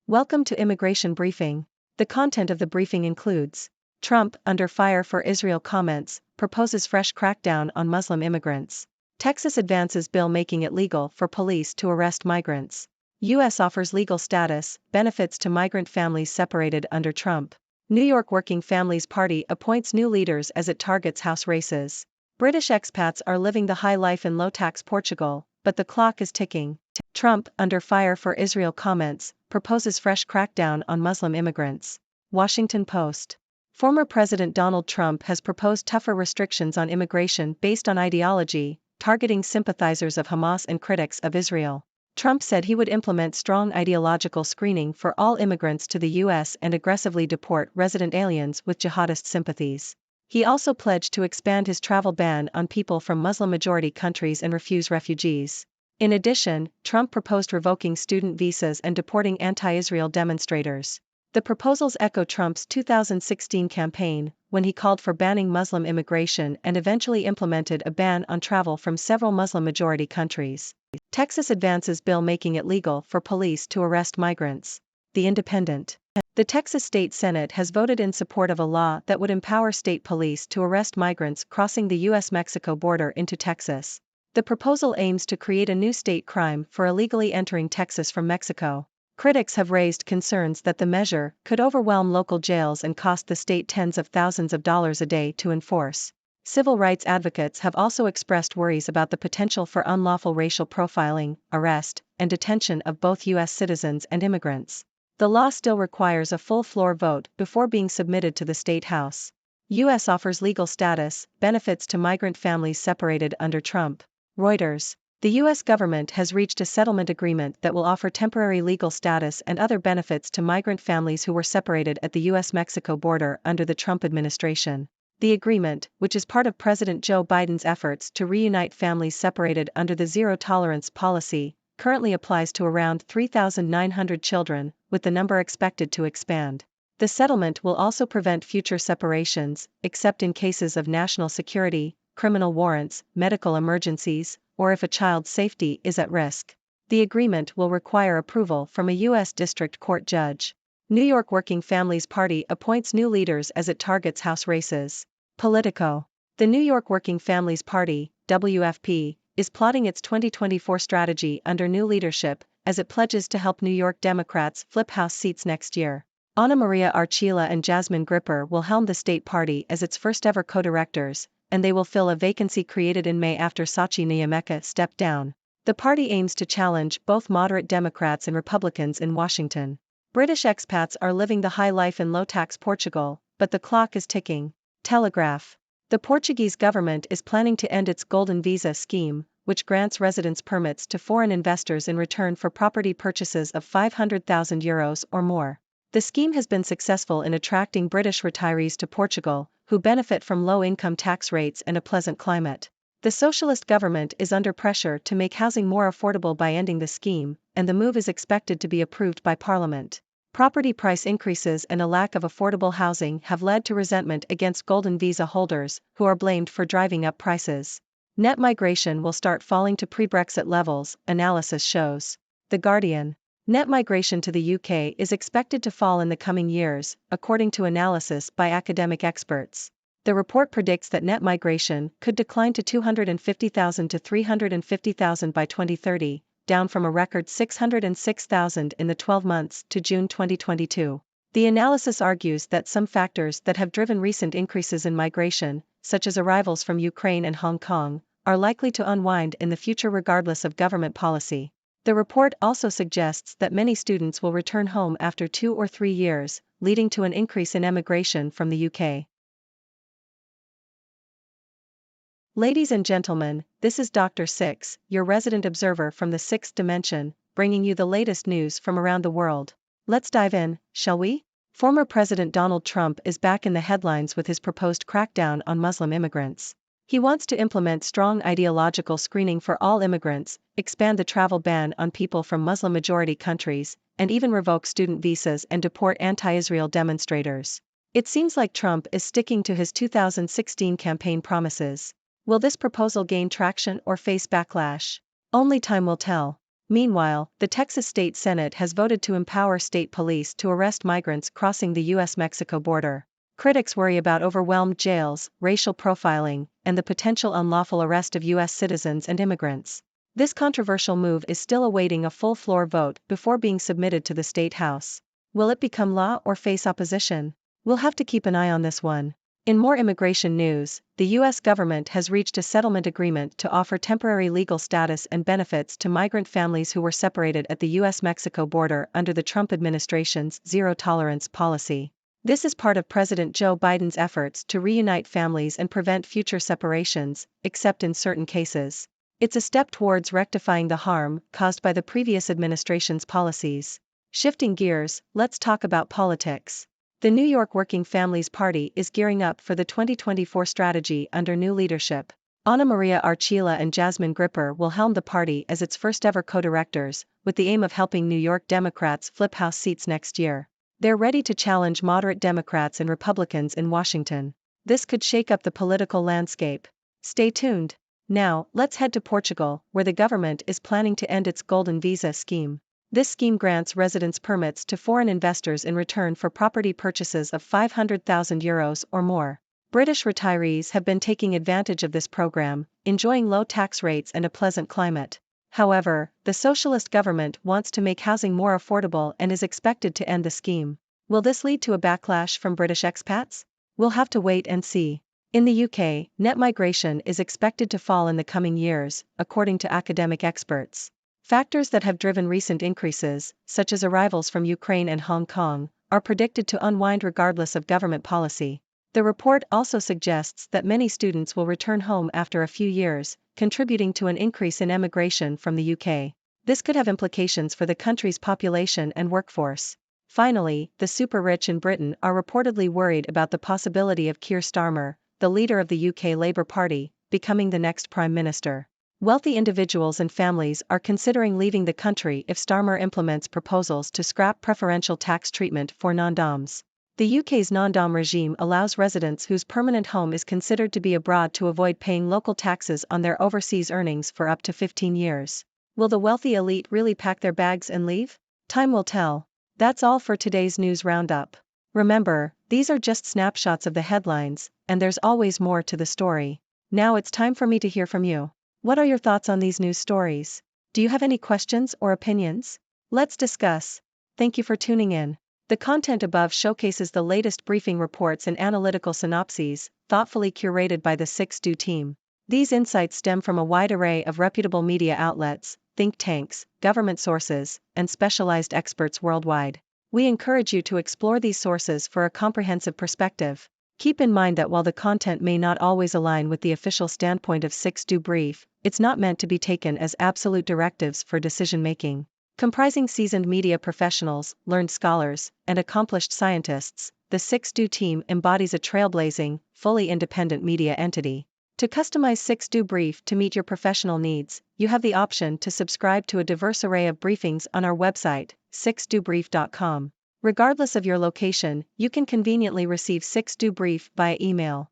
Welcome to Immigration Briefing. The content of the briefing includes: Trump, under fire for Israel comments, proposes fresh crackdown on Muslim immigrants. Texas advances bill making it legal for police to arrest migrants. U.S. offers legal status, benefits to migrant families separated under Trump. New York Working Families Party appoints new leaders as it targets House races. British expats are living the high life in low-tax Portugal, but the clock is ticking. Trump, under fire for Israel comments, proposes fresh crackdown on Muslim immigrants. Washington Post. Former President Donald Trump has proposed tougher restrictions on immigration based on ideology, targeting sympathizers of Hamas and critics of Israel. Trump said he would implement strong ideological screening for all immigrants to the U.S. and aggressively deport resident aliens with jihadist sympathies. He also pledged to expand his travel ban on people from Muslim-majority countries and refuse refugees. In addition, Trump proposed revoking student visas and deporting anti-Israel demonstrators. The proposals echo Trump's 2016 campaign, when he called for banning Muslim immigration and eventually implemented a ban on travel from several Muslim-majority countries. Texas advances bill making it legal for police to arrest migrants. The Independent. The Texas State Senate has voted in support of a law that would empower state police to arrest migrants crossing the U.S.-Mexico border into Texas. The proposal aims to create a new state crime for illegally entering Texas from Mexico. Critics have raised concerns that the measure could overwhelm local jails and cost the state tens of thousands of dollars a day to enforce. Civil rights advocates have also expressed worries about the potential for unlawful racial profiling, arrest, and detention of both U.S. citizens and immigrants. The law still requires a full floor vote before being submitted to the state house. U.S. offers legal status, benefits to migrant families separated under Trump. Reuters. The U.S. government has reached a settlement agreement that will offer temporary legal status and other benefits to migrant families who were separated at the U.S.-Mexico border under the Trump administration. The agreement, which is part of President Joe Biden's efforts to reunite families separated under the zero-tolerance policy, currently applies to around 3,900 children, with the number expected to expand. The settlement will also prevent future separations, except in cases of national security, criminal warrants, medical emergencies, or if a child's safety is at risk. The agreement will require approval from a U.S. District Court judge. New York Working Families Party appoints new leaders as it targets House races. Politico. The New York Working Families Party, WFP, is plotting its 2024 strategy under new leadership, as it pledges to help New York Democrats flip House seats next year. Anna Maria Archila and Jasmine Gripper will helm the state party as its first-ever co-directors, and they will fill a vacancy created in May after Sachi Nyameka stepped down. The party aims to challenge both moderate Democrats and Republicans in Washington. British expats are living the high life in low-tax Portugal, but the clock is ticking. Telegraph. The Portuguese government is planning to end its Golden Visa scheme, which grants residence permits to foreign investors in return for property purchases of €500,000 or more. The scheme has been successful in attracting British retirees to Portugal, who benefit from low income tax rates and a pleasant climate. The socialist government is under pressure to make housing more affordable by ending the scheme, and the move is expected to be approved by Parliament. Property price increases and a lack of affordable housing have led to resentment against Golden Visa holders, who are blamed for driving up prices. Net migration will start falling to pre-Brexit levels, analysis shows. The Guardian. Net migration to the UK is expected to fall in the coming years, according to analysis by academic experts. The report predicts that net migration could decline to 250,000 to 350,000 by 2030, down from a record 606,000 in the 12 months to June 2022. The analysis argues that some factors that have driven recent increases in migration, such as arrivals from Ukraine and Hong Kong, are likely to unwind in the future regardless of government policy. The report also suggests that many students will return home after 2 or 3 years, leading to an increase in emigration from the UK. Ladies and gentlemen, this is Dr. Six, your resident observer from the sixth dimension, bringing you the latest news from around the world. Let's dive in, shall we? Former President Donald Trump is back in the headlines with his proposed crackdown on Muslim immigrants. He wants to implement strong ideological screening for all immigrants, expand the travel ban on people from Muslim-majority countries, and even revoke student visas and deport anti-Israel demonstrators. It seems like Trump is sticking to his 2016 campaign promises. Will this proposal gain traction or face backlash? Only time will tell. Meanwhile, the Texas State Senate has voted to empower state police to arrest migrants crossing the U.S.-Mexico border. Critics worry about overwhelmed jails, racial profiling, and the potential unlawful arrest of U.S. citizens and immigrants. This controversial move is still awaiting a full floor vote before being submitted to the State House. Will it become law or face opposition? We'll have to keep an eye on this one. In more immigration news, the U.S. government has reached a settlement agreement to offer temporary legal status and benefits to migrant families who were separated at the U.S.-Mexico border under the Trump administration's zero-tolerance policy. This is part of President Joe Biden's efforts to reunite families and prevent future separations, except in certain cases. It's a step towards rectifying the harm caused by the previous administration's policies. Shifting gears, let's talk about politics. The New York Working Families Party is gearing up for the 2024 strategy under new leadership. Ana Maria Archila and Jasmine Gripper will helm the party as its first-ever co-directors, with the aim of helping New York Democrats flip House seats next year. They're ready to challenge moderate Democrats and Republicans in Washington. This could shake up the political landscape. Stay tuned. Now, let's head to Portugal, where the government is planning to end its Golden Visa scheme. This scheme grants residence permits to foreign investors in return for property purchases of €500,000 or more. British retirees have been taking advantage of this program, enjoying low tax rates and a pleasant climate. However, the socialist government wants to make housing more affordable and is expected to end the scheme. Will this lead to a backlash from British expats? We'll have to wait and see. In the UK, net migration is expected to fall in the coming years, according to academic experts. Factors that have driven recent increases, such as arrivals from Ukraine and Hong Kong, are predicted to unwind regardless of government policy. The report also suggests that many students will return home after a few years, contributing to an increase in emigration from the UK. This could have implications for the country's population and workforce. Finally, the super-rich in Britain are reportedly worried about the possibility of Keir Starmer, the leader of the UK Labour Party, becoming the next Prime Minister. Wealthy individuals and families are considering leaving the country if Starmer implements proposals to scrap preferential tax treatment for non-doms. The UK's non-dom regime allows residents whose permanent home is considered to be abroad to avoid paying local taxes on their overseas earnings for up to 15 years. Will the wealthy elite really pack their bags and leave? Time will tell. That's all for today's news roundup. Remember, these are just snapshots of the headlines, and there's always more to the story. Now it's time for me to hear from you. What are your thoughts on these news stories? Do you have any questions or opinions? Let's discuss. Thank you for tuning in. The content above showcases the latest briefing reports and analytical synopses, thoughtfully curated by the 6Do team. These insights stem from a wide array of reputable media outlets, think tanks, government sources, and specialized experts worldwide. We encourage you to explore these sources for a comprehensive perspective. Keep in mind that while the content may not always align with the official standpoint of 6Do Brief, it's not meant to be taken as absolute directives for decision-making. Comprising seasoned media professionals, learned scholars, and accomplished scientists, the 6Do team embodies a trailblazing, fully independent media entity. To customize 6Do Brief to meet your professional needs, you have the option to subscribe to a diverse array of briefings on our website, 6dobrief.com. Regardless of your location, you can conveniently receive 6Do Brief via email.